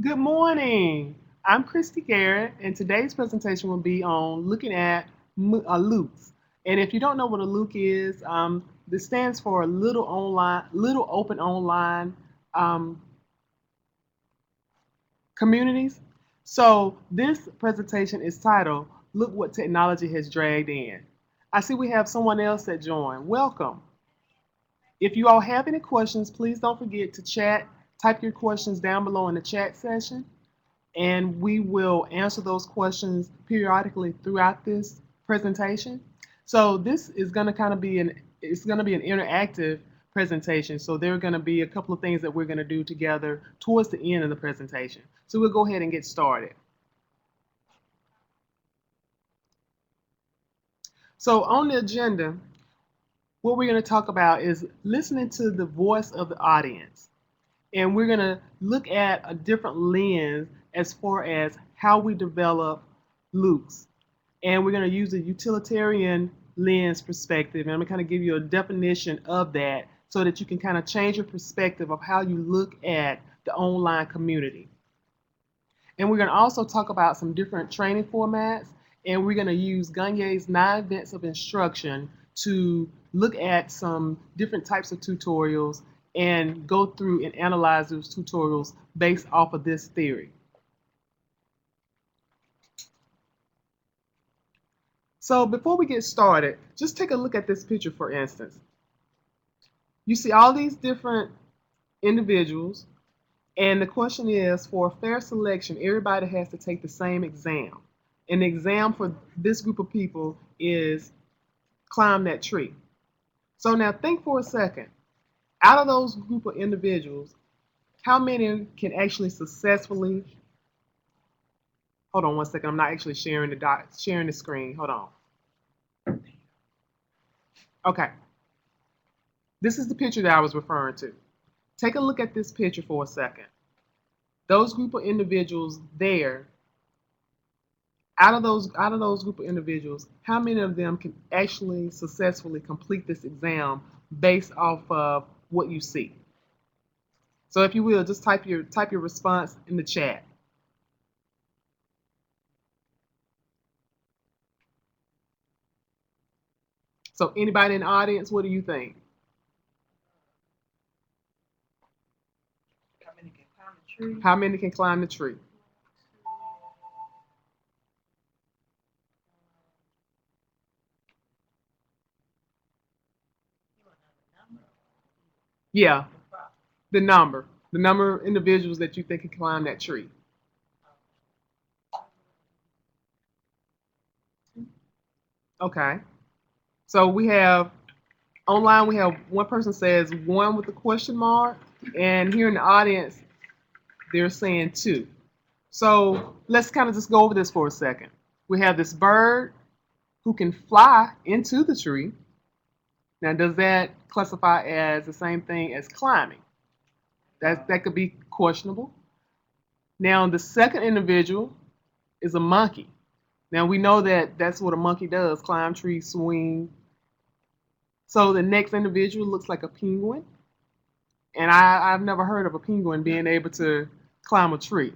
Good morning. I'm Kristi Garrett, and today's presentation will be on looking at L.o.o.C. And if you don't know what a L.o.o.C is, this stands for Little Open Online um, Communities. So this presentation is titled "Look What Technology Has Dragged In." I see we have someone else that joined. Welcome. If you all have any questions, please don't forget to chat. Type your questions down below in the chat session, and we will answer those questions periodically throughout this presentation. So this is going to kind of be an interactive presentation. So there are going to be a couple of things that we're going to do together towards the end of the presentation. So we'll go ahead and get started. So on the agenda, what we're going to talk about is listening to the voice of the audience. And we're going to look at a different lens as far as how we develop loops. And we're going to use a utilitarian lens perspective. And I'm going to kind of give you a definition of that so that you can kind of change your perspective of how you look at the online community. And we're going to also talk about some different training formats. And we're going to use Gagné's 9 events of instruction to look at some different types of tutorials and go through and analyze those tutorials based off of this theory. So before we get started, just take a look at this picture, for instance. You see all these different individuals, and the question is, for a fair selection, everybody has to take the same exam. And the exam for this group of people is climb that tree. So now think for a second. Out of those group of individuals, how many can actually successfully, hold on one second, I'm not actually sharing the screen. Hold on. Okay. This is the picture that I was referring to. Take a look at this picture for a second. Those group of individuals there, out of those group of individuals, how many of them can actually successfully complete this exam based off of what you see? So if you will, just type your response in the chat. So anybody in the audience, what do you think? How many can climb the tree? How many can climb the tree? Yeah, the number of individuals that you think can climb that tree. Okay. So we have online, we have one person says one with a question mark, and here in the audience, they're saying two. So let's kind of just go over this for a second. We have this bird who can fly into the tree. Now, does that classify as the same thing as climbing? That could be questionable. Now, the second individual is a monkey. Now we know that that's what a monkey does: climb trees, swing. So the next individual looks like a penguin, and I've never heard of a penguin being able to climb a tree.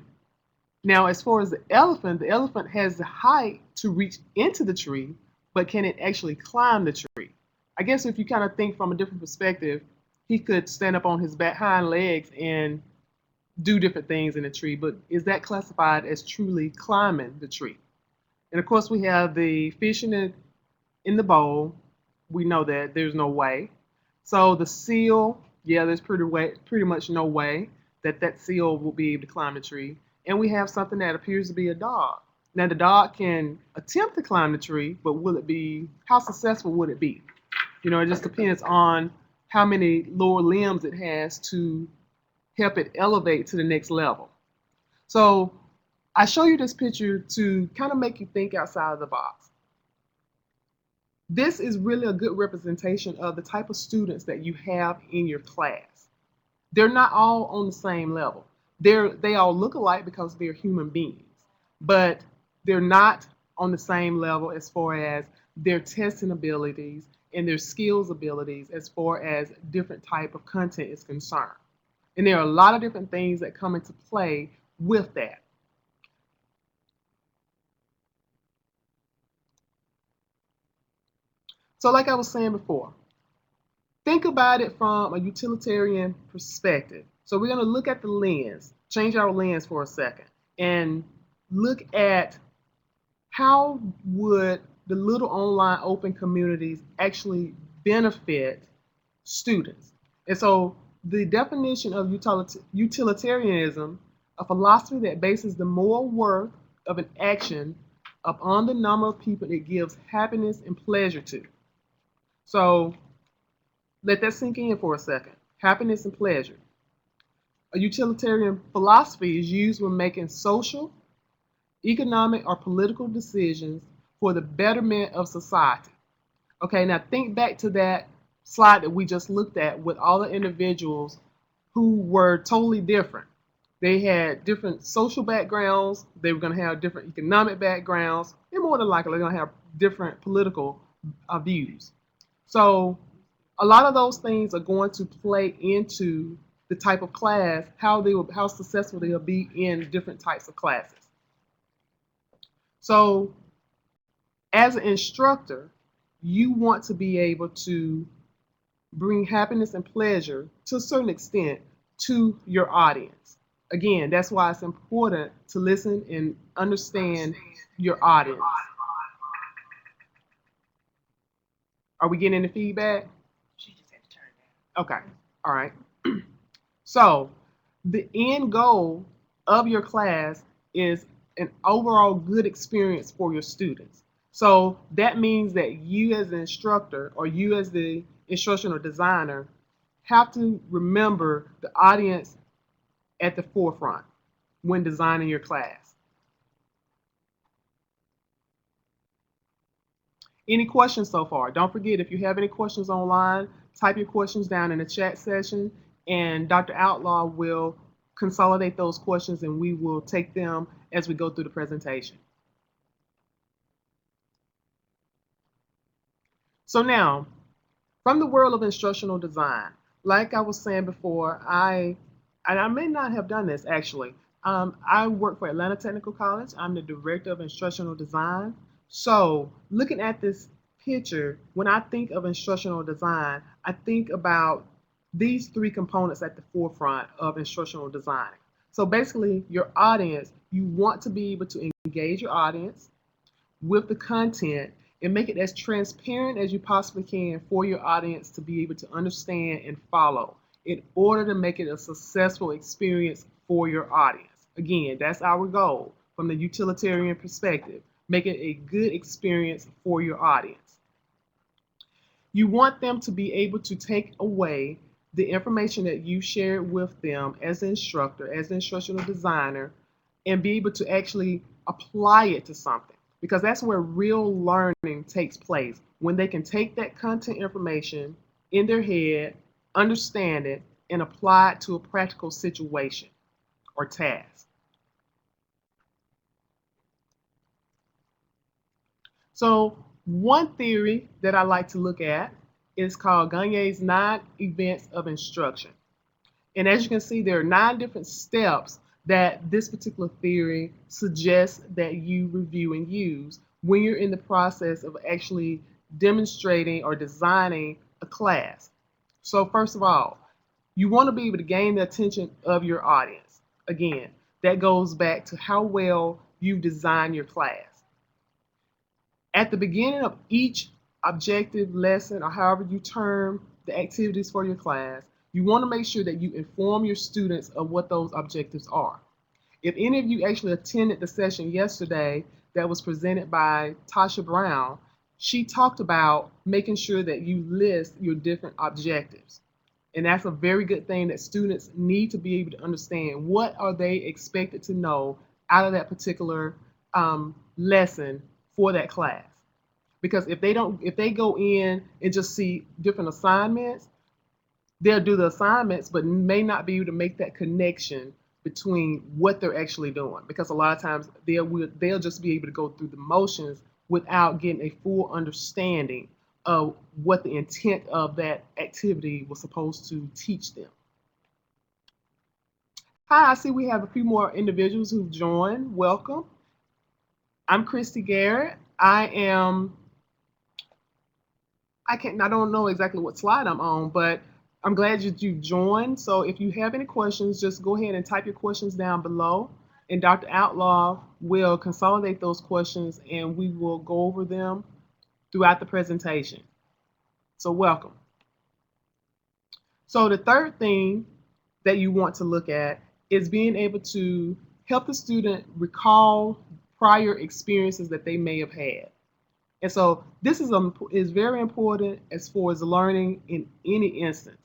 Now, as far as the elephant has the height to reach into the tree, but can it actually climb the tree? I guess if you kind of think from a different perspective, he could stand up on his back hind legs and do different things in the tree, but is that classified as truly climbing the tree? And of course, we have the fish in the bowl. We know that there's no way. So the seal, yeah, there's pretty much no way that that seal will be able to climb the tree. And we have something that appears to be a dog. Now the dog can attempt to climb the tree, but will it be? How successful would it be? It just depends on how many lower limbs it has to help it elevate to the next level. So I show you this picture to kind of make you think outside of the box. This is really a good representation of the type of students that you have in your class. They're not all on the same level. They all look alike because they're human beings, but they're not on the same level as far as their testing abilities and their skills abilities as far as different type of content is concerned. And there are a lot of different things that come into play with that. So like I was saying before, think about it from a utilitarian perspective. So we're going to look at the lens, change our lens for a second, and look at how would the little online open communities actually benefit students. And so the definition of utilitarianism, a philosophy that bases the moral worth of an action upon the number of people it gives happiness and pleasure to. So let that sink in for a second. Happiness and pleasure. A utilitarian philosophy is used when making social, economic, or political decisions for the betterment of society. Okay, now think back to that slide that we just looked at with all the individuals who were totally different. They had different social backgrounds, they were going to have different economic backgrounds, and more than likely, they're going to have different political views. So, a lot of those things are going to play into the type of class, how successful they'll be in different types of classes. So, as an instructor, you want to be able to bring happiness and pleasure to a certain extent to your audience. Again, that's why it's important to listen and understand your audience. Are we getting the feedback? She just had to turn it down. Okay, all right. So, the end goal of your class is an overall good experience for your students. So, that means that you, as an instructor, or you, as the instructional designer, have to remember the audience at the forefront when designing your class. Any questions so far? Don't forget, if you have any questions online, type your questions down in the chat session, and Dr. Outlaw will consolidate those questions and we will take them as we go through the presentation. So now, from the world of instructional design, like I was saying before, I may not have done this actually. I work for Atlanta Technical College. I'm the director of instructional design. So looking at this picture, when I think of instructional design, I think about these three components at the forefront of instructional design. So basically, your audience, you want to be able to engage your audience with the content and make it as transparent as you possibly can for your audience to be able to understand and follow in order to make it a successful experience for your audience. Again, that's our goal from the utilitarian perspective. Make it a good experience for your audience. You want them to be able to take away the information that you shared with them as an instructor, as an instructional designer, and be able to actually apply it to something. Because that's where real learning takes place, when they can take that content information in their head, understand it, and apply it to a practical situation or task. So one theory that I like to look at is called Gagné's 9 events of instruction. And as you can see, there are 9 different steps that this particular theory suggests that you review and use when you're in the process of actually demonstrating or designing a class. So first of all, you want to be able to gain the attention of your audience. Again, that goes back to how well you design your class. At the beginning of each objective lesson, or however you term the activities for your class, you want to make sure that you inform your students of what those objectives are. If any of you actually attended the session yesterday that was presented by Tasha Brown, she talked about making sure that you list your different objectives. And that's a very good thing that students need to be able to understand. What are they expected to know out of that particular lesson for that class? Because if they go in and just see different assignments, they'll do the assignments, but may not be able to make that connection between what they're actually doing. Because a lot of times they'll just be able to go through the motions without getting a full understanding of what the intent of that activity was supposed to teach them. Hi, I see we have a few more individuals who've joined. Welcome. I'm Kristi Garrett. I don't know exactly what slide I'm on, but I'm glad that you joined. So if you have any questions, just go ahead and type your questions down below, and Dr. Outlaw will consolidate those questions and we will go over them throughout the presentation. So welcome. So the third thing that you want to look at is being able to help the student recall prior experiences that they may have had. And so this is very important as far as learning in any instance.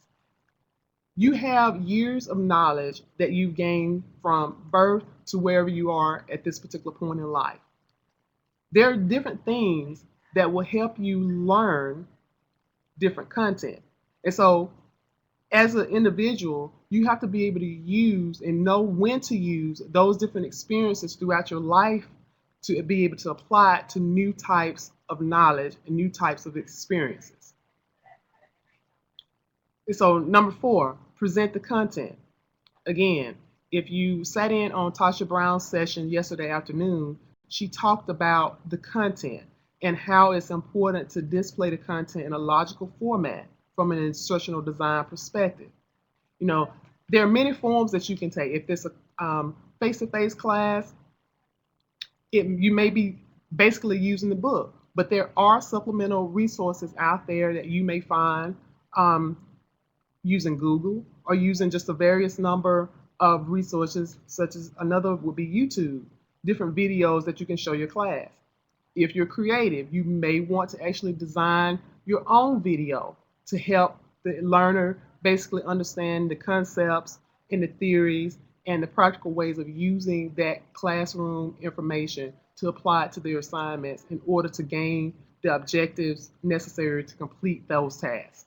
You have years of knowledge that you've gained from birth to wherever you are at this particular point in life. There are different things that will help you learn different content. And so as an individual, you have to be able to use and know when to use those different experiences throughout your life to be able to apply it to new types of knowledge and new types of experiences. And so, number 4, present the content. Again, if you sat in on Tasha Brown's session yesterday afternoon, she talked about the content and how it's important to display the content in a logical format from an instructional design perspective. You know, there are many forms that you can take. If it's a face-to-face class, you may be basically using the book, but there are supplemental resources out there that you may find um, using Google or using just a various number of resources, such as another would be YouTube, different videos that you can show your class. If you're creative, you may want to actually design your own video to help the learner basically understand the concepts and the theories and the practical ways of using that classroom information to apply it to their assignments in order to gain the objectives necessary to complete those tasks.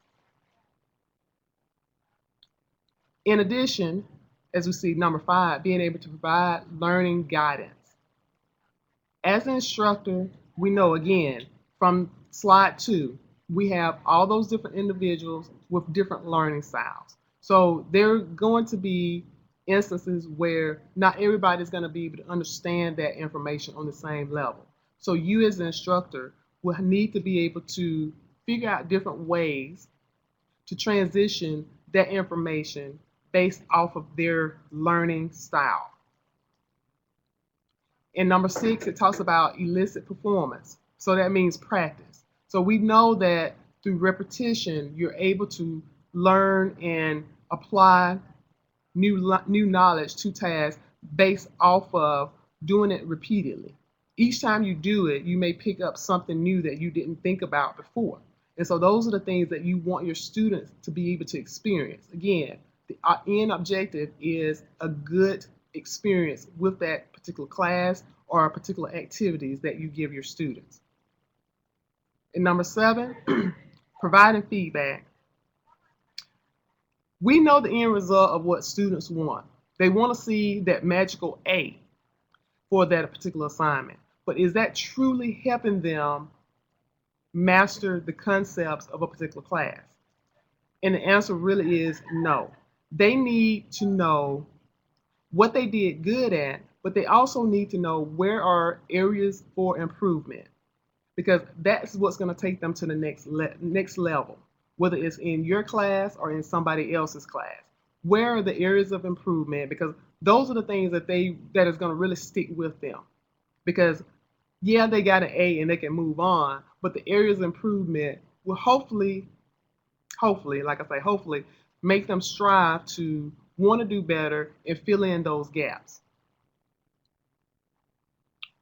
In addition, as we see number 5, being able to provide learning guidance. As an instructor, we know again from slide 2, we have all those different individuals with different learning styles. So there are going to be instances where not everybody's going to be able to understand that information on the same level. So you as an instructor will need to be able to figure out different ways to transition that information based off of their learning style. In number 6, it talks about elicit performance. So that means practice. So we know that through repetition, you're able to learn and apply new knowledge to tasks based off of doing it repeatedly. Each time you do it, you may pick up something new that you didn't think about before. And so those are the things that you want your students to be able to experience. Again, the end objective is a good experience with that particular class or particular activities that you give your students. And number 7, providing feedback. We know the end result of what students want. They want to see that magical A for that particular assignment. But is that truly helping them master the concepts of a particular class? And the answer really is no. They need to know what they did good at, but they also need to know where are areas for improvement, because that's what's going to take them to the next level, whether it's in your class or in somebody else's class. Where are the areas of improvement? Because those are the things that is going to really stick with them. Because yeah, they got an A and they can move on, but the areas of improvement will hopefully, like I say, hopefully make them strive to want to do better and fill in those gaps.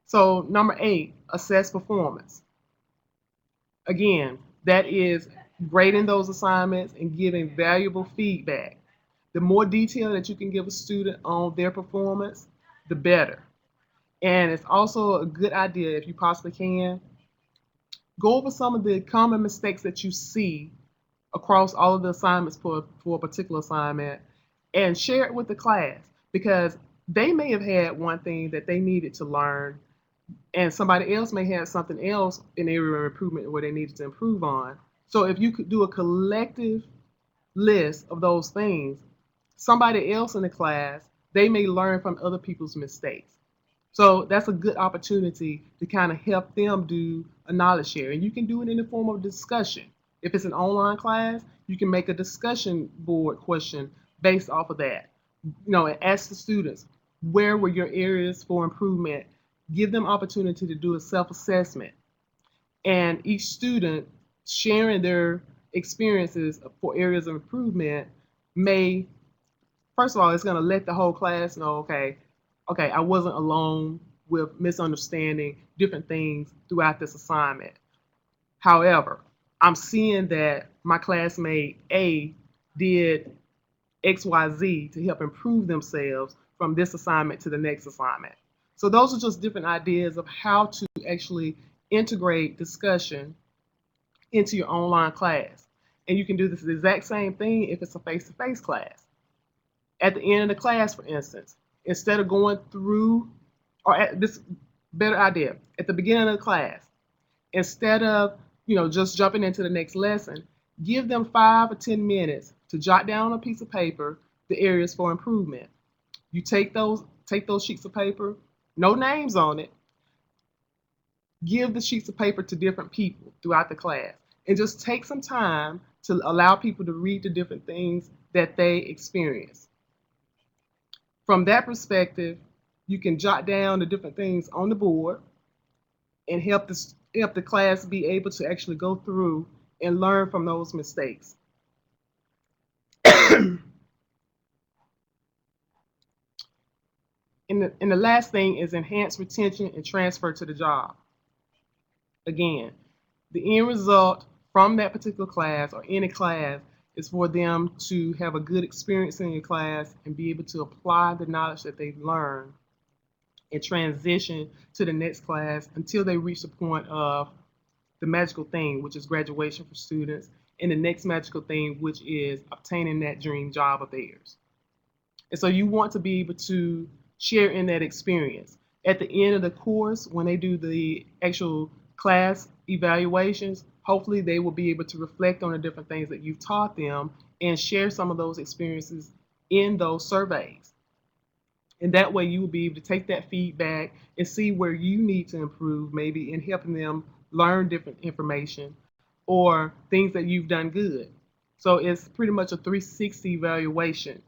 So number 8, assess performance. Again, that is grading those assignments and giving valuable feedback. The more detail that you can give a student on their performance, the better. And it's also a good idea, if you possibly can, go over some of the common mistakes that you see across all of the assignments for a particular assignment and share it with the class, because they may have had one thing that they needed to learn and somebody else may have something else in area of improvement where they needed to improve on. So if you could do a collective list of those things, somebody else in the class they may learn from other people's mistakes. So that's a good opportunity to kind of help them do a knowledge share. And you can do it in the form of discussion. If it's an online class, you can make a discussion board question based off of that. And ask the students, where were your areas for improvement? Give them opportunity to do a self-assessment. And each student sharing their experiences for areas of improvement may, first of all, it's going to let the whole class know, okay, I wasn't alone with misunderstanding different things throughout this assignment. However, I'm seeing that my classmate A did XYZ to help improve themselves from this assignment to the next assignment. So those are just different ideas of how to actually integrate discussion into your online class. And you can do this exact same thing if it's a face-to-face class. At the end of the class, for instance, instead of going through, or at this better idea, at the beginning of the class, instead of just jumping into the next lesson, give them 5 or 10 minutes to jot down on a piece of paper the areas for improvement. You take those sheets of paper, no names on it, give the sheets of paper to different people throughout the class, and just take some time to allow people to read the different things that they experience. From that perspective, you can jot down the different things on the board and help the class be able to actually go through and learn from those mistakes. And the last thing is enhance retention and transfer to the job. Again, the end result from that particular class or any class is for them to have a good experience in your class and be able to apply the knowledge that they've learned and transition to the next class until they reach the point of the magical thing, which is graduation for students, and the next magical thing, which is obtaining that dream job of theirs. And so you want to be able to share in that experience. At the end of the course, when they do the actual class evaluations, hopefully they will be able to reflect on the different things that you've taught them and share some of those experiences in those surveys. And that way you will be able to take that feedback and see where you need to improve, maybe in helping them learn different information or things that you've done good. So it's pretty much a 360 evaluation.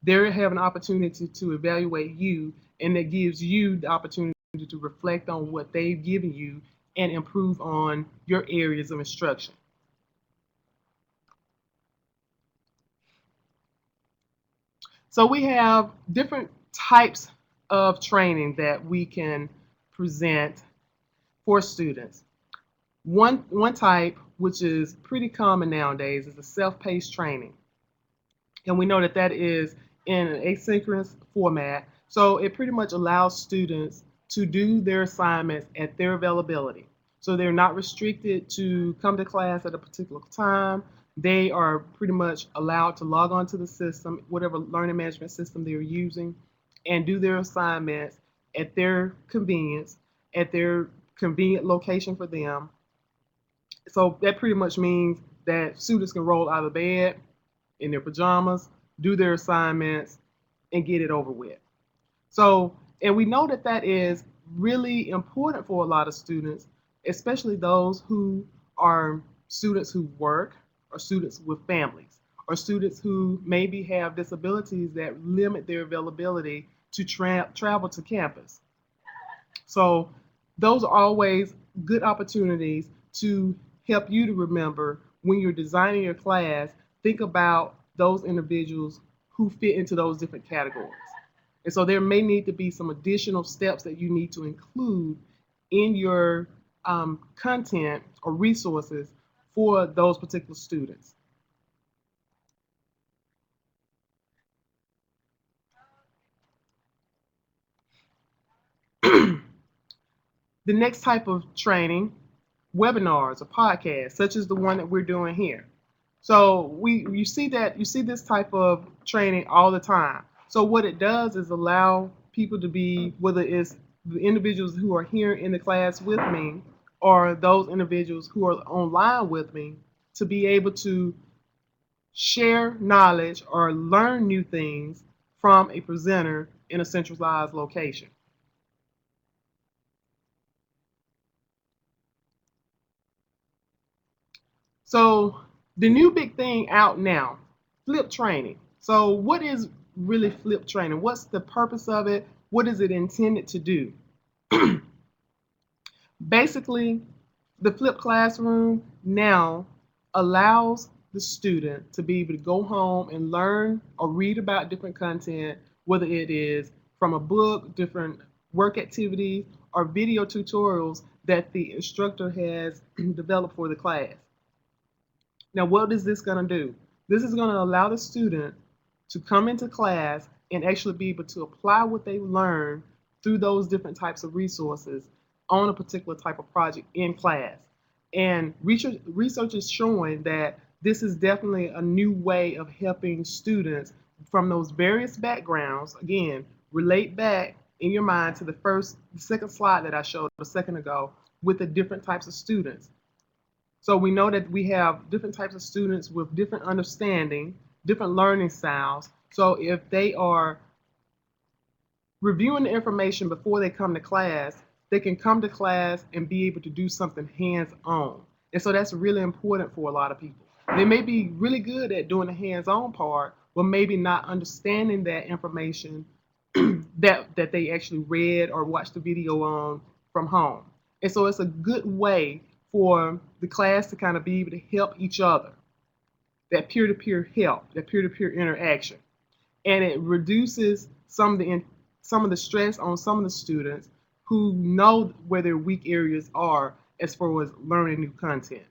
They have an opportunity to evaluate you, and that gives you the opportunity to reflect on what they've given you and improve on your areas of instruction. So we have different types of training that we can present for students. One type, which is pretty common nowadays, is the self-paced training. And we know that that is in an asynchronous format. So it pretty much allows students to do their assignments at their availability. So they're not restricted to come to class at a particular time. They are pretty much allowed to log on to the system, whatever learning management system they're using, and do their assignments at their convenience, at their convenient location for them. So that pretty much means that students can roll out of bed in their pajamas, do their assignments, and get it over with. So, and we know that that is really important for a lot of students, especially those who are students who work, or students with families, or students who maybe have disabilities that limit their availability to travel to campus. So those are always good opportunities to help you to remember when you're designing your class, think about those individuals who fit into those different categories. And so there may need to be some additional steps that you need to include in your content or resources for those particular students. The next type of training, webinars or podcasts, such as the one that we're doing here. So you see this type of training all the time. So what it does is allow people to be, whether it's the individuals who are here in the class with me or those individuals who are online with me, to be able to share knowledge or learn new things from a presenter in a centralized location. So the new big thing out now, flip training. So what is really flip training? What's the purpose of it? What is it intended to do? Basically, the flipped classroom now allows the student to be able to go home and learn or read about different content, whether it is from a book, different work activities, or video tutorials that the instructor has developed for the class. Now, what is this going to do? This is going to allow the student to come into class and actually be able to apply what they learned through those different types of resources on a particular type of project in class. And research is showing that this is definitely a new way of helping students from those various backgrounds, again, relate back in your mind to the second slide that I showed a second ago with the different types of students. So we know that we have different types of students with different understanding, different learning styles. So if they are reviewing the information before they come to class, they can come to class and be able to do something hands-on. And so that's really important for a lot of people. They may be really good at doing the hands-on part, but maybe not understanding that information that they actually read or watched the video on from home. And so it's a good way for the class to kind of be able to help each other, that peer-to-peer help, that peer-to-peer interaction. And it reduces some of the stress on some of the students who know where their weak areas are as far as learning new content.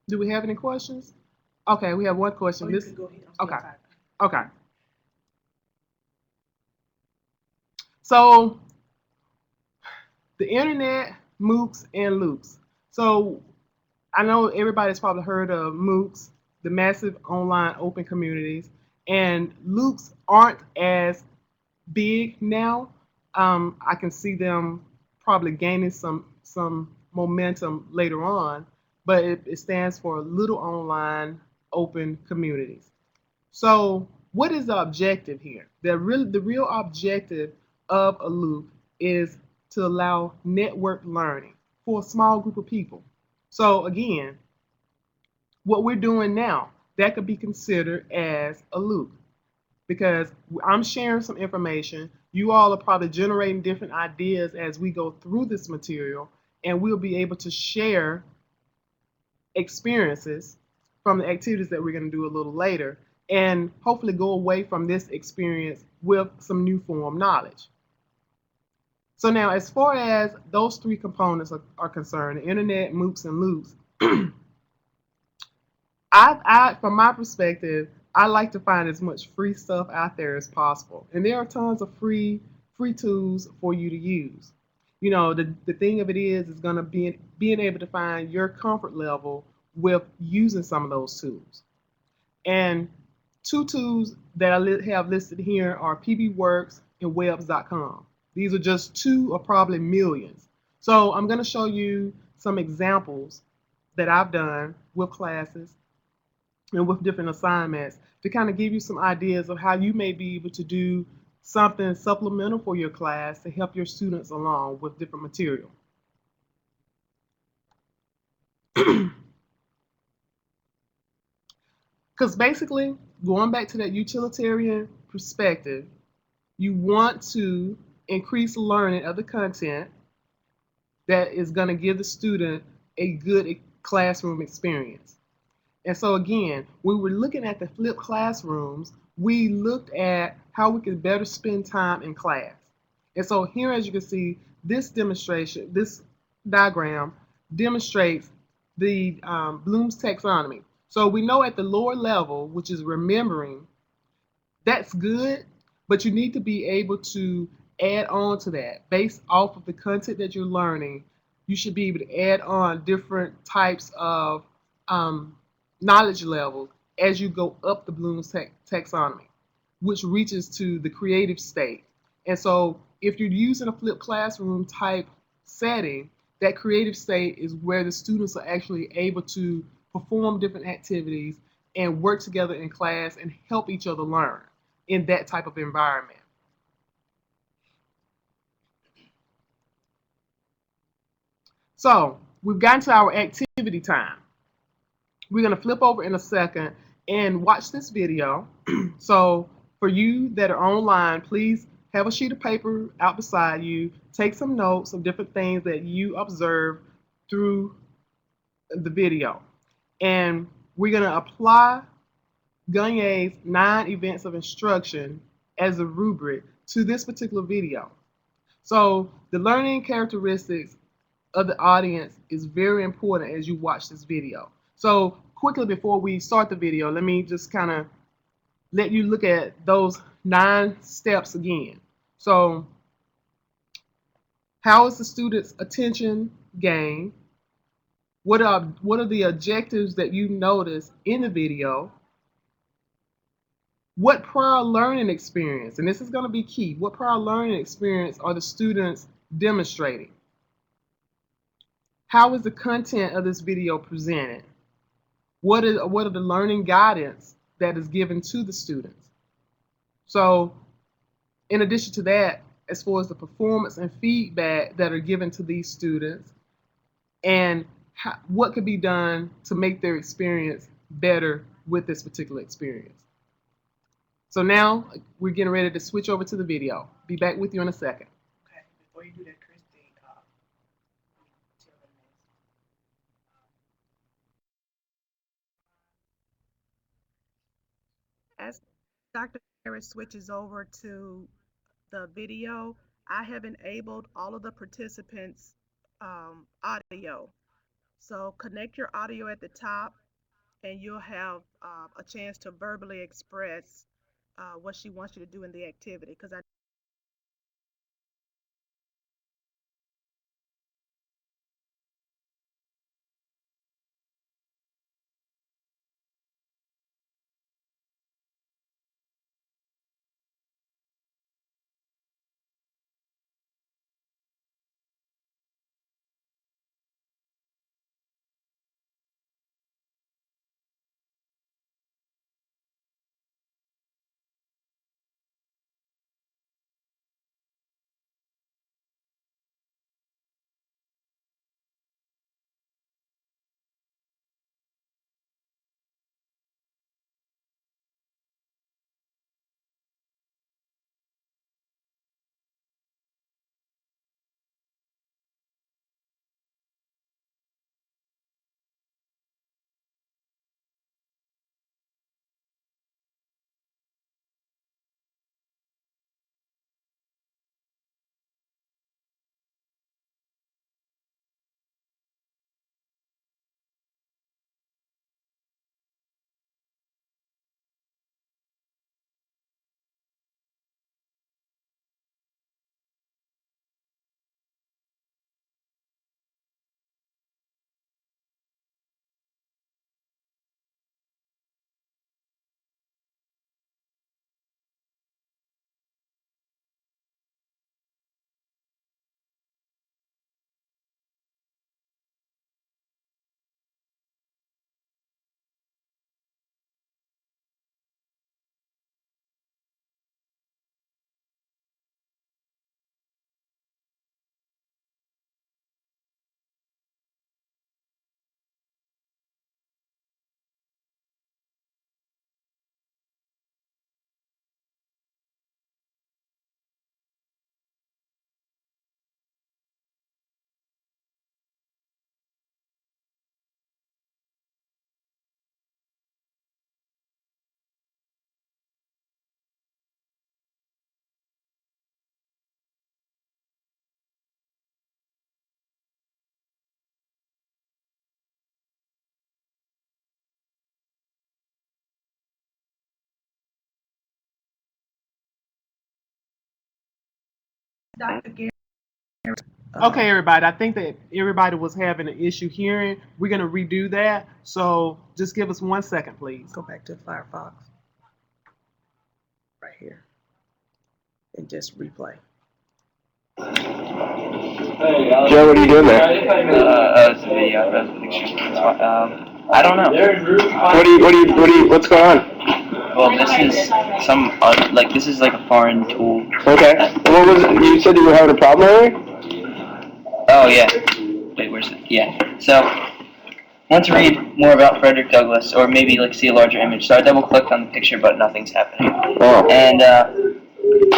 Do we have any questions? Okay, we have one question. You can go ahead. I'm still Okay. typing. Okay. So the internet, MOOCs, and L.o.o.C. So I know everybody's probably heard of MOOCs, the massive online open communities, and L.o.o.Cs aren't as big now. I can see them probably gaining some momentum later on, but it stands for Little Online Open Communities. So, what is the objective here? The real objective of a loop is to allow network learning for a small group of people. So, again, what we're doing now, that could be considered as a loop because I'm sharing some information. You all are probably generating different ideas as we go through this material, and we'll be able to share experiences from the activities that we're going to do a little later and hopefully go away from this experience with some new form knowledge. So now, as far as those three components are concerned, the internet, MOOCs, and L.o.o.Cs, from my perspective, I like to find as much free stuff out there as possible. And there are tons of free tools for you to use. You know, the thing of it is going to be being able to find your comfort level with using some of those tools. And two tools that I have listed here are PBWorks and Webs.com. These are just two of probably millions. So I'm going to show you some examples that I've done with classes and with different assignments to kind of give you some ideas of how you may be able to do something supplemental for your class to help your students along with different material. Because basically, going back to that utilitarian perspective, you want to increase learning of the content that is going to give the student a good classroom experience. And so again, when we're looking at the flipped classrooms, we looked at how we could better spend time in class. And so here, as you can see, this demonstration, this diagram demonstrates the Bloom's taxonomy. So we know at the lower level, which is remembering, that's good, but you need to be able to add on to that based off of the content that you're learning. You should be able to add on different types of knowledge levels as you go up the Bloom's taxonomy, which reaches to the creative state. And so if you're using a flipped classroom type setting, that creative state is where the students are actually able to perform different activities, and work together in class and help each other learn in that type of environment. So we've gotten to our activity time. We're going to flip over in a second and watch this video. So for you that are online, please have a sheet of paper out beside you. Take some notes of different things that you observe through the video. And we're going to apply Gagné's 9 events of instruction as a rubric to this particular video. So the learning characteristics of the audience is very important as you watch this video. So quickly before we start the video, let me just kind of let you look at those 9 steps again. So how is the student's attention gained? What are the objectives that you notice in the video? What prior learning experience, and this is going to be key, what prior learning experience are the students demonstrating? How is the content of this video presented? What are the learning guidance that is given to the students? So in addition to that, as far as the performance and feedback that are given to these students, and what could be done to make their experience better with this particular experience. So now we're getting ready to switch over to the video. Be back with you in a second. Okay, before you do that, Kristi, tell them this. As Dr. Garrett switches over to the video, I have enabled all of the participants' audio. So connect your audio at the top, and you'll have a chance to verbally express what she wants you to do in the activity. Because I Dr. Garrett. Okay, everybody, I think that everybody was having an issue hearing. We're going to redo that. So just give us 1 second, please. Go back to Firefox right here and just replay. Joe, what are you doing there? It's a video. That's I don't know. What's going on? Well, this is this is like a foreign tool. Okay. What was it? You said you were having a problem earlier? Oh, yeah. Wait, where's it? Yeah. So, I want to read more about Frederick Douglass, or maybe like see a larger image. So I double clicked on the picture, but nothing's happening. Oh. And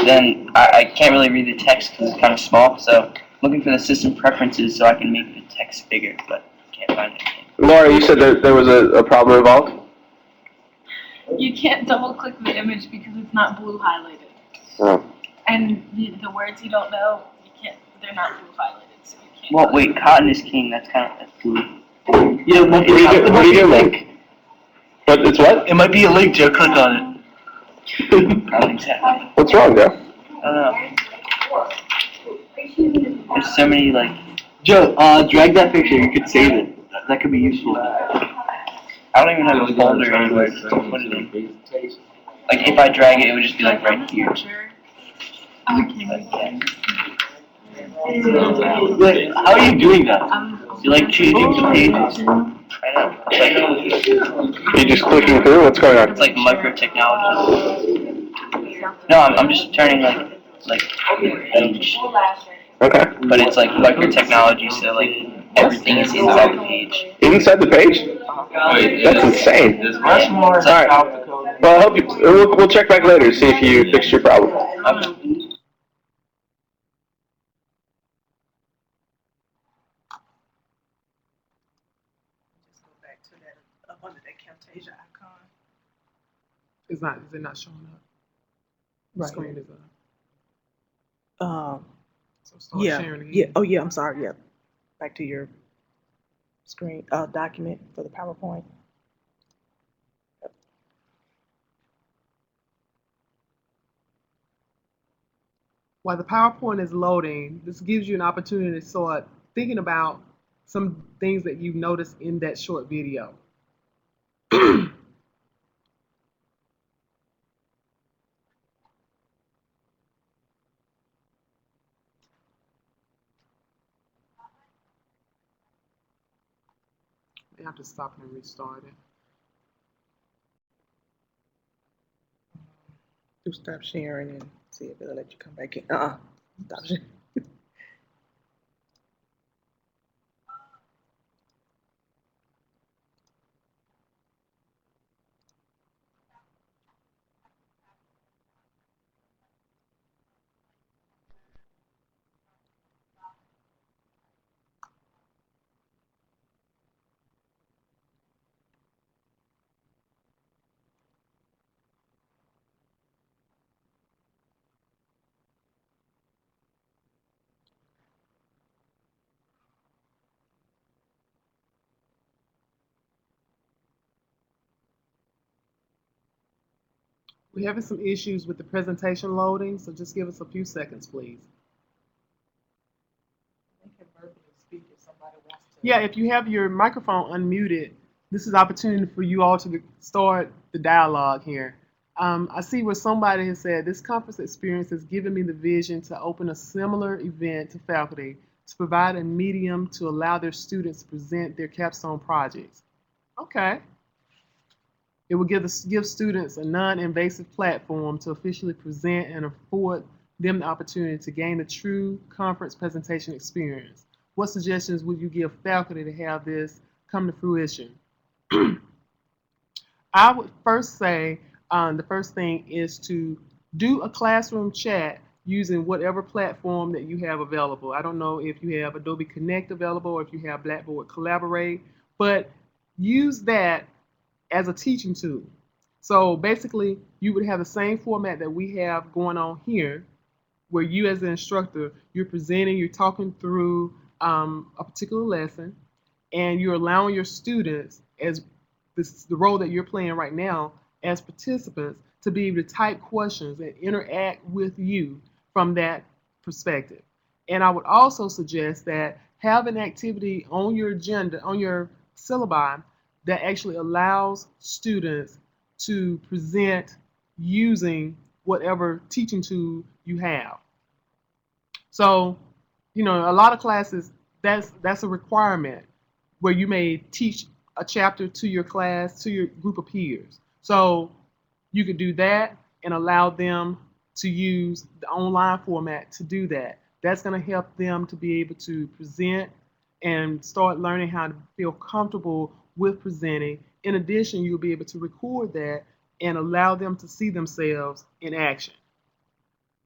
then I can't really read the text because it's kind of small. So looking for the system preferences so I can make the text bigger, but can't find anything. Laura, you said that there was a problem involved? You can't double click the image because it's not blue highlighted. Oh. And the words you don't know, they're not blue highlighted, so you can't. Well, wait, cotton is king. That's blue. Yeah, what do you do, link? But it's what? It might be a link, Joe. Click on it. Nothing's happening. What's wrong, Joe? I don't know. There's so many Joe, drag that picture. You could save it. That could be useful. I don't even have a folder anywhere to put it in. Like if I drag it, it would just be like right here. Wait, how are you doing that? You like changing the pages? I know. It's You just clicking through? What's going on? it's like micro technology. No, I'm just turning like page. Okay. But it's like micro technology, so like everything is inside the page. Inside the page? That's insane. There's much more. All right. Well, I hope you. We'll check back later to see if you fixed your problem. Just go back to that up under that Camtasia icon. Is it not showing up? The Right. screen is up. So start sharing again. Yeah. Oh, yeah. I'm sorry. Yeah. Back to your screen document for the PowerPoint. While the PowerPoint is loading, this gives you an opportunity to start thinking about some things that you've noticed in that short video. I have to stop and restart it. Do stop sharing and see if it'll let you come back in. Stop sharing. We're having some issues with the presentation loading, so just give us a few seconds, please. They can verbally speak if somebody wants to. Yeah, if you have your microphone unmuted, this is an opportunity for you all to start the dialogue here. I see where somebody has said, this conference experience has given me the vision to open a similar event to faculty to provide a medium to allow their students to present their capstone projects. Okay. It will give students a non-invasive platform to officially present and afford them the opportunity to gain a true conference presentation experience. What suggestions would you give faculty to have this come to fruition? I would first say the first thing is to do a classroom chat using whatever platform that you have available. I don't know if you have Adobe Connect available or if you have Blackboard Collaborate, but use that as a teaching tool. So basically, you would have the same format that we have going on here, where you as an instructor, you're presenting, you're talking through a particular lesson, and you're allowing your students, as the role that you're playing right now, as participants, to be able to type questions and interact with you from that perspective. And I would also suggest that have an activity on your agenda, on your syllabi, that actually allows students to present using whatever teaching tool you have. So, a lot of classes, that's a requirement where you may teach a chapter to your class, to your group of peers. So you could do that and allow them to use the online format to do that. That's going to help them to be able to present and start learning how to feel comfortable with presenting. In addition, you'll be able to record that and allow them to see themselves in action.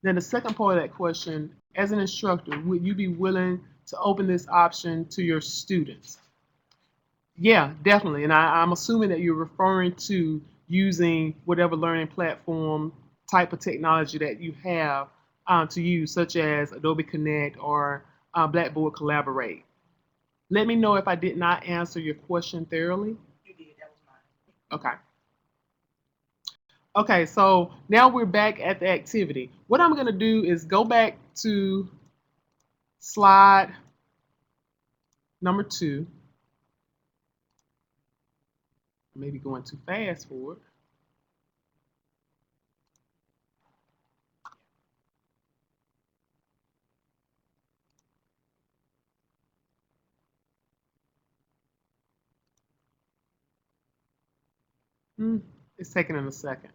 Then the second part of that question, as an instructor, would you be willing to open this option to your students? Yeah, definitely. And I'm assuming that you're referring to using whatever learning platform type of technology that you have to use, such as Adobe Connect or Blackboard Collaborate. Let me know if I did not answer your question thoroughly. You did. That was mine. Okay. Okay, so now we're back at the activity. What I'm going to do is go back to slide number 2. Maybe going too fast for it. It's taking a second.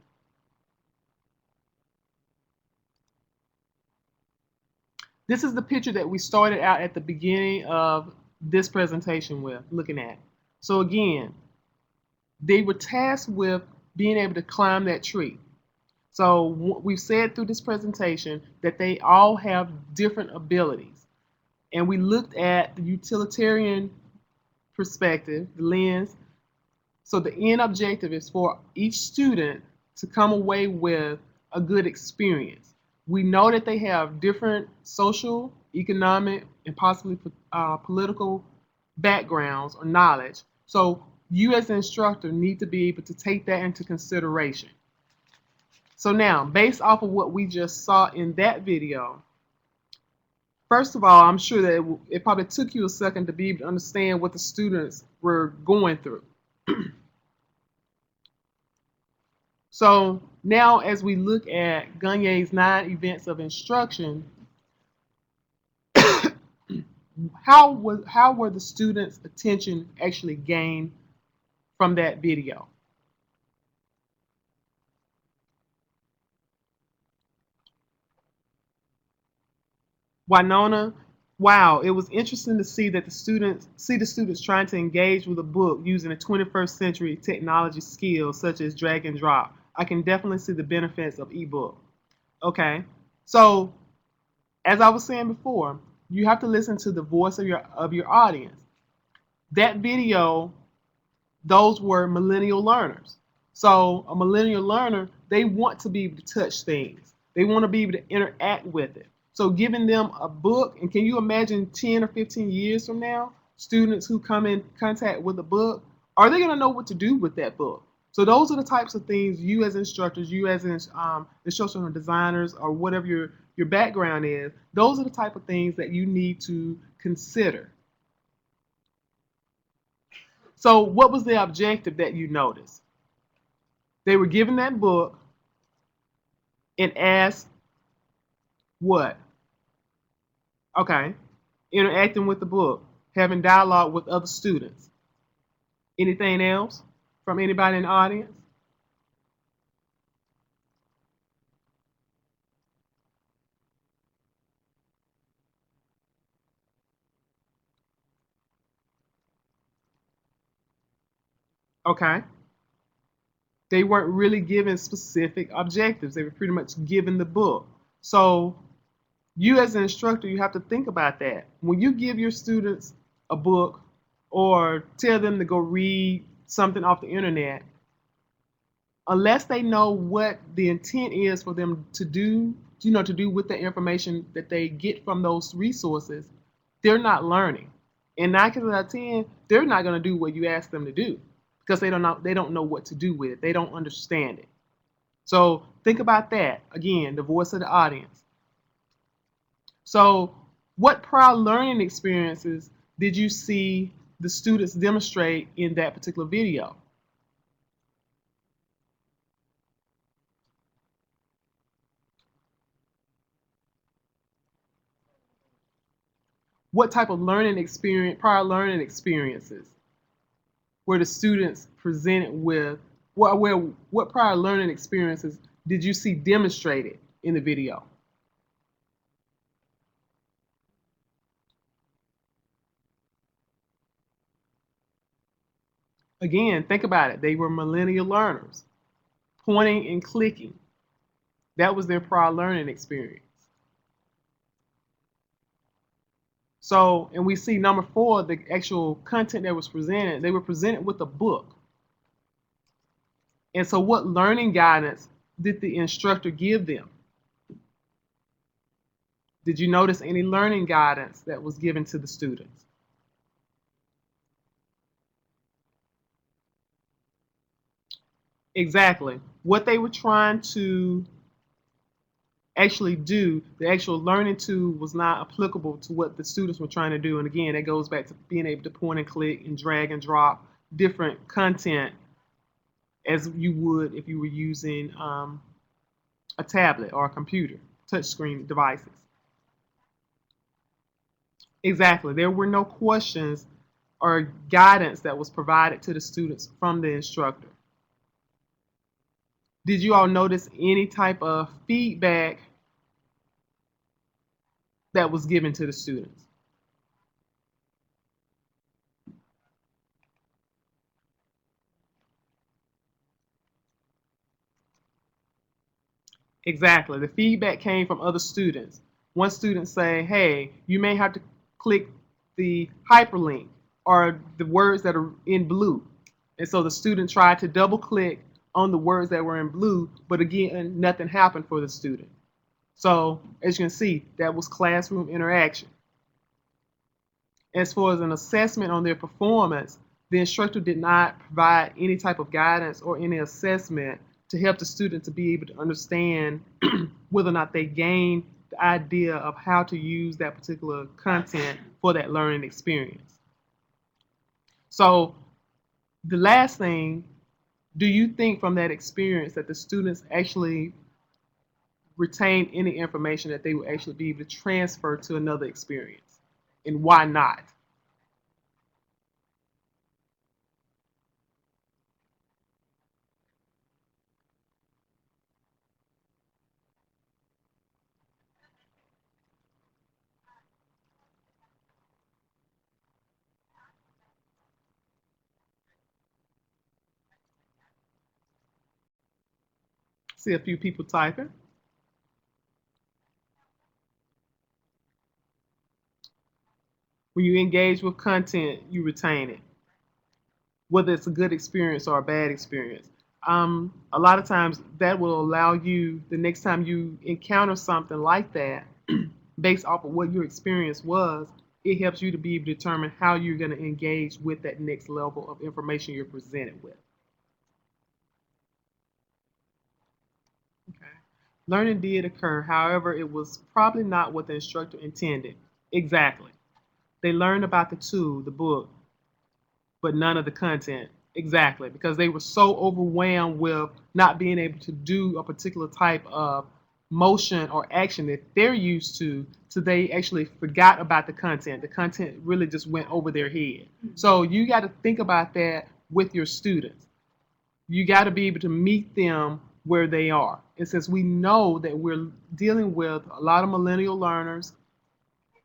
This is the picture that we started out at the beginning of this presentation with, looking at. So again, they were tasked with being able to climb that tree. So we've said through this presentation that they all have different abilities. And we looked at the utilitarian perspective, the lens. So the end objective is for each student to come away with a good experience. We know that they have different social, economic, and possibly political backgrounds or knowledge. So you as an instructor need to be able to take that into consideration. So now, based off of what we just saw in that video, first of all, I'm sure that it probably took you a second to be able to understand what the students were going through. So now as we look at Gagné's 9 events of instruction, how were the students' attention actually gained from that video? Winona, wow, it was interesting to see that the students trying to engage with a book using the 21st century technology skills such as drag and drop. I can definitely see the benefits of ebook. Okay, so as I was saying before, you have to listen to the voice of your audience. That video, those were millennial learners. So a millennial learner, they want to be able to touch things. They want to be able to interact with it. So giving them a book, and can you imagine 10 or 15 years from now, students who come in contact with a book, are they going to know what to do with that book? So those are the types of things you as instructors, you as instructional designers, or whatever your background is, those are the type of things that you need to consider. So what was the objective that you noticed? They were given that book and asked what? Okay, interacting with the book, having dialogue with other students. Anything else from anybody in the audience? Okay. They weren't really given specific objectives. They were pretty much given the book. So you as an instructor, you have to think about that. When you give your students a book or tell them to go read something off the internet, unless they know what the intent is for them to do, to do with the information that they get from those resources, they're not learning. And 9 out of 10, they're not going to do what you ask them to do because they don't know what to do with it. They don't understand it. So think about that. Again, the voice of the audience. So what prior learning experiences did you see the students demonstrate in that particular video? What type of prior learning experiences? were the students presented with, what prior learning experiences did you see demonstrated in the video? Again, think about it. They were millennial learners, pointing and clicking. That was their prior learning experience. So, and we see number 4, the actual content that was presented, they were presented with a book. And so what learning guidance did the instructor give them? Did you notice any learning guidance that was given to the students? Exactly. What they were trying to actually do, the actual learning tool was not applicable to what the students were trying to do. And again, that goes back to being able to point and click and drag and drop different content as you would if you were using a tablet or a computer, touchscreen devices. Exactly. There were no questions or guidance that was provided to the students from the instructor. Did you all notice any type of feedback that was given to the students? Exactly. The feedback came from other students. One student say, hey, you may have to click the hyperlink or the words that are in blue. And so the student tried to double click on the words that were in blue, but again, nothing happened for the student. So as you can see, that was classroom interaction. As far as an assessment on their performance, the instructor did not provide any type of guidance or any assessment to help the student to be able to understand whether or not they gained the idea of how to use that particular content for that learning experience. So the last thing, do you think from that experience that the students actually retain any information that they will actually be able to transfer to another experience? And why not? See a few people typing. When you engage with content, you retain it, whether it's a good experience or a bad experience. A lot of times that will allow you, the next time you encounter something like that, based off of what your experience was, it helps you to be able to determine how you're going to engage with that next level of information you're presented with. Okay. Learning did occur, however, it was probably not what the instructor intended. Exactly. They learned about the tool, the book, but none of the content. Exactly, because they were so overwhelmed with not being able to do a particular type of motion or action that they're used to, so they actually forgot about the content. The content really just went over their head. So you got to think about that with your students. You got to be able to meet them where they are. And since we know that we're dealing with a lot of millennial learners,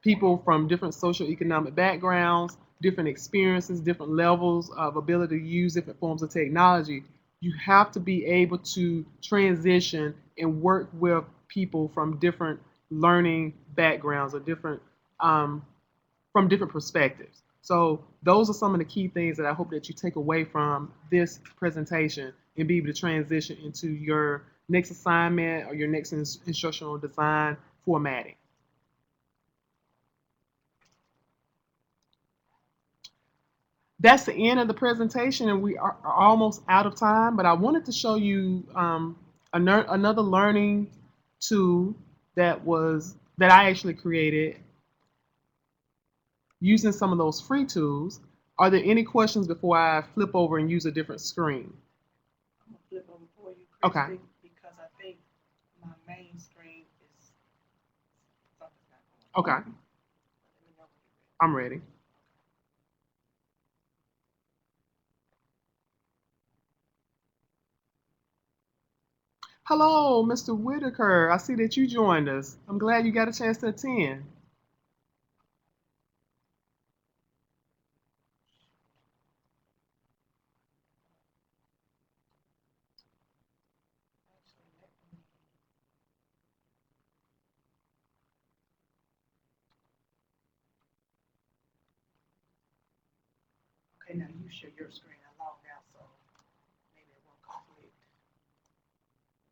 people from different socioeconomic backgrounds, different experiences, different levels of ability to use different forms of technology, you have to be able to transition and work with people from different learning backgrounds or different from different perspectives. So those are some of the key things that I hope that you take away from this presentation and be able to transition into your next assignment or your next instructional design formatting. That's the end of the presentation, and we are almost out of time. But I wanted to show you another learning tool that I actually created using some of those free tools. Are there any questions before I flip over and use a different screen? I'm gonna flip over for you, Okay. Kristi, because I think my main screen is something's not going on. Okay, Let me know when you're ready. I'm ready. Hello, Mr. Whitaker. I see that you joined us. I'm glad you got a chance to attend. Okay, now you share your screen. I logged out, so maybe it won't conflict.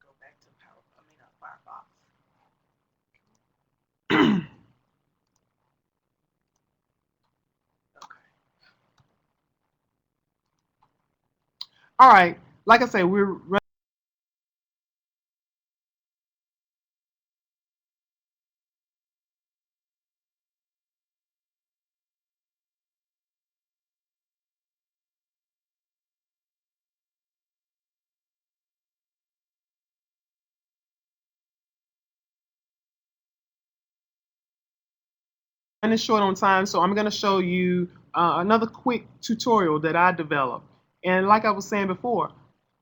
Go back to Firefox. Okay. All right. Like I say, we're running short on time, so I'm going to show you another quick tutorial that I developed. And like I was saying before,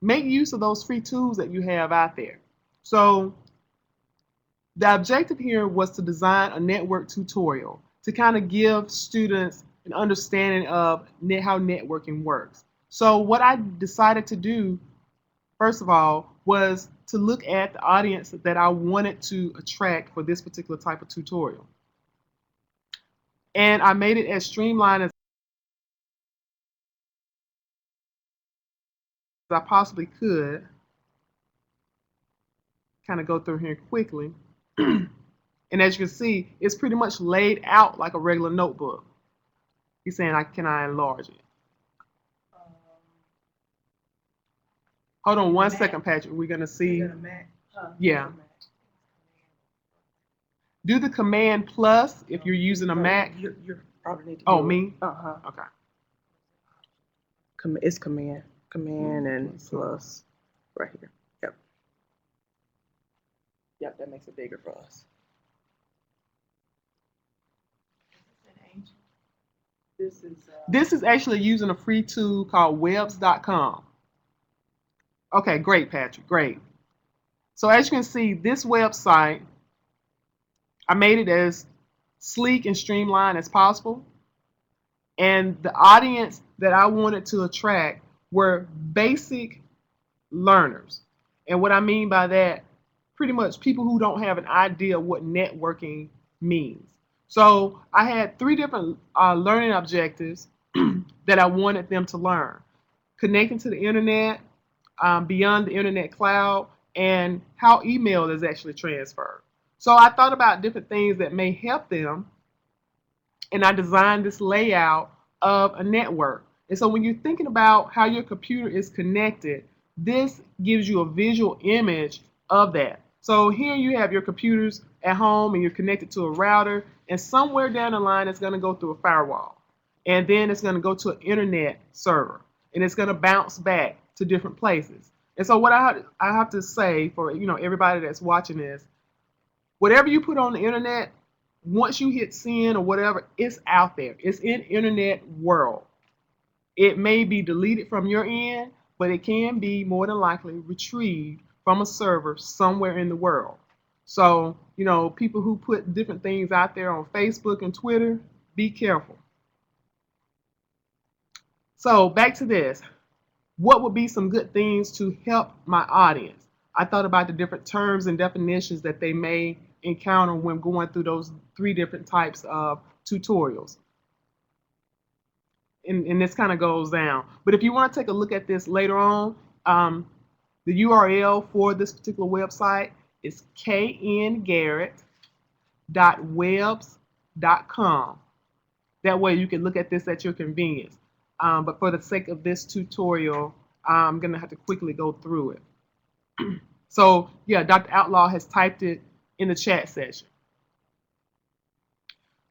make use of those free tools that you have out there. So the objective here was to design a network tutorial to kind of give students an understanding of how networking works. So what I decided to do, first of all, was to look at the audience that I wanted to attract for this particular type of tutorial. And I made it as streamlined as I possibly could. Kind of go through here quickly. And as you can see, it's pretty much laid out like a regular notebook. He's saying, can I enlarge it? Hold on one second, Patrick. We're going to see. Yeah. Do the command plus if you're using a Mac. You probably need to. Oh, me? Okay. It's command and plus right here. Yep. Yep, that makes it bigger for us. This is actually using a free tool called webs.com. Okay, great, Patrick. Great. So as you can see, this website, I made it as sleek and streamlined as possible. And the audience that I wanted to attract were basic learners. And what I mean by that, pretty much people who don't have an idea what networking means. So I had three different learning objectives that I wanted them to learn. Connecting to the internet, beyond the internet cloud, and how email is actually transferred. So I thought about different things that may help them, and I designed this layout of a network. And so when you're thinking about how your computer is connected, this gives you a visual image of that. So here you have your computers at home and you're connected to a router, and somewhere down the line it's going to go through a firewall. And then it's going to go to an internet server, and it's going to bounce back to different places. And so what I have to say for everybody that's watching this, whatever you put on the internet, once you hit send or whatever, it's out there. It's in internet world. It may be deleted from your end, but it can be more than likely retrieved from a server somewhere in the world. So, people who put different things out there on Facebook and Twitter, be careful. So back to this. What would be some good things to help my audience? I thought about the different terms and definitions that they may encounter when going through those three different types of tutorials. And this kind of goes down. But if you want to take a look at this later on, the URL for this particular website is kngarrett.webs.com. That way you can look at this at your convenience. But for the sake of this tutorial, I'm going to have to quickly go through it. So, yeah, Dr. Outlaw has typed it in the chat session.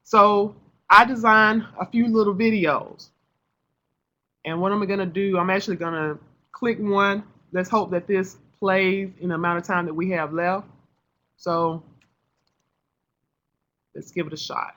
So I designed a few little videos. And what I'm going to do, I'm actually going to click one. Let's hope that this plays in the amount of time that we have left. So let's give it a shot.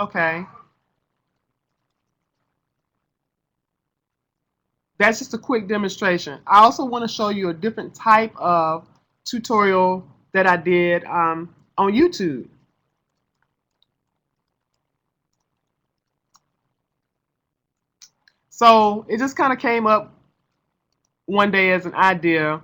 Okay. That's just a quick demonstration. I also want to show you a different type of tutorial that I did on YouTube. So it just kind of came up one day as an idea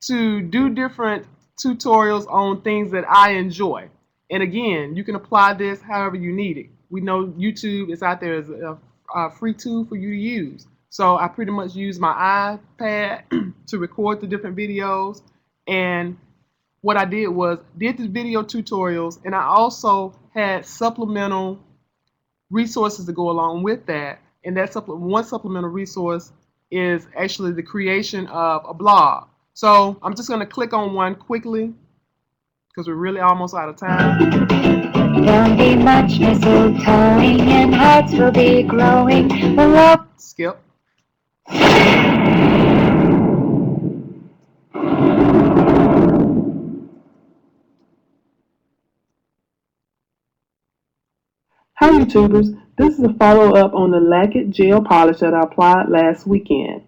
to do different tutorials on things that I enjoy. And again, you can apply this however you need it. We know YouTube is out there as a free tool for you to use. So I pretty much use my iPad to record the different videos. And what I did was did the video tutorials, and I also had supplemental resources to go along with that. And that one supplemental resource is actually the creation of a blog. So I'm just going to click on one quickly because we're really almost out of time. There'll be much mistletoeing and hearts will be glowing. The love. Skip. Hi YouTubers, this is a follow-up on the Lacquer gel polish that I applied last weekend.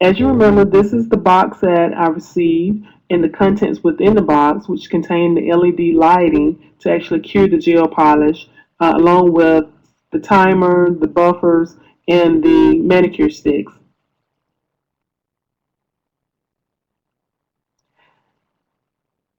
As you remember, this is the box that I received and the contents within the box, which contain the LED lighting to actually cure the gel polish, along with the timer, the buffers, and the manicure sticks.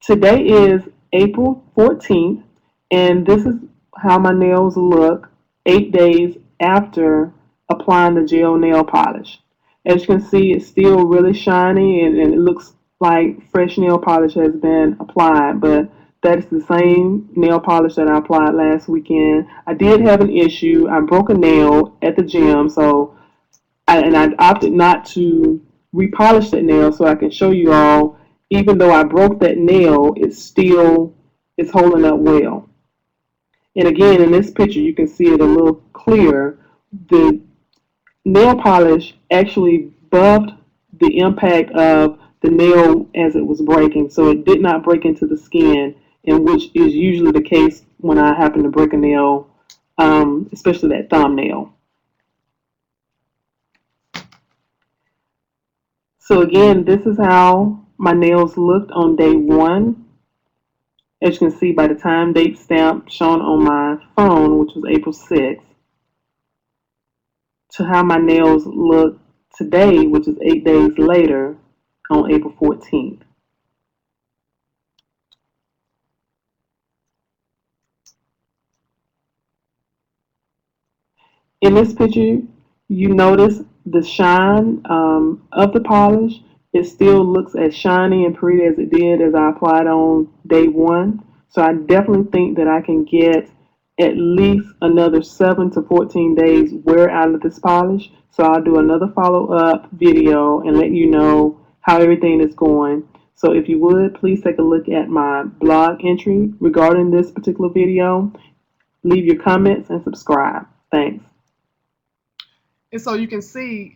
Today is April 14th, and this is how my nails look 8 days after applying the gel nail polish. As you can see, it's still really shiny and it looks like fresh nail polish has been applied, but that is the same nail polish that I applied last weekend. I did have an issue. I broke a nail at the gym, so I opted not to repolish that nail so I can show you all. Even though I broke that nail, it still is holding up well. And again, in this picture, you can see it a little clearer. The nail polish actually buffed the impact of the nail as it was breaking, so it did not break into the skin, and which is usually the case when I happen to break a nail, especially that thumbnail. So again, this is how my nails looked on day one. As you can see by the time date stamp shown on my phone, which was April 6th, to how my nails look today, which is 8 days later on April 14th. In this picture, you notice the shine of the polish. It still looks as shiny and pretty as it did as I applied on day one. So I definitely think that I can get at least another 7 to 14 days wear out of this polish. So I'll do another follow-up video and let you know how everything is going. So if you would, please take a look at my blog entry regarding this particular video. Leave your comments and subscribe. Thanks. And so you can see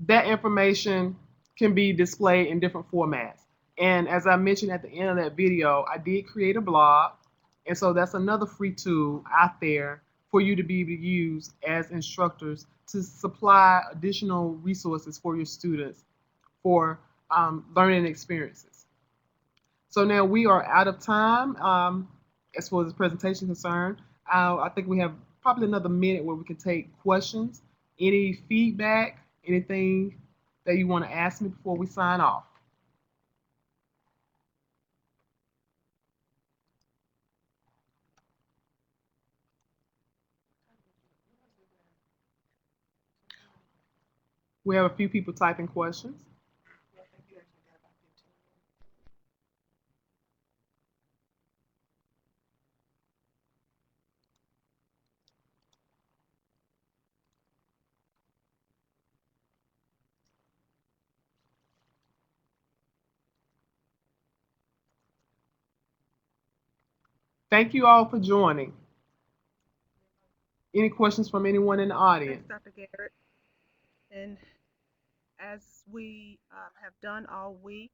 that information can be displayed in different formats. And as I mentioned at the end of that video, I did create a blog. And so that's another free tool out there for you to be able to use as instructors to supply additional resources for your students for learning experiences. So now we are out of time as far as the presentation is concerned. I think we have probably another minute where we can take questions, any feedback, anything that you want to ask me before we sign off. We have a few people typing questions. Thank you all for joining. Any questions from anyone in the audience? Thanks, Dr. Garrett. And as we have done all week,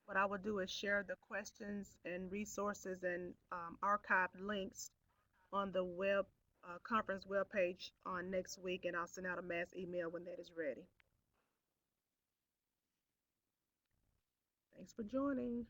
what I will do is share the questions and resources and archived links on the web conference webpage on next week, and I'll send out a mass email when that is ready. Thanks for joining.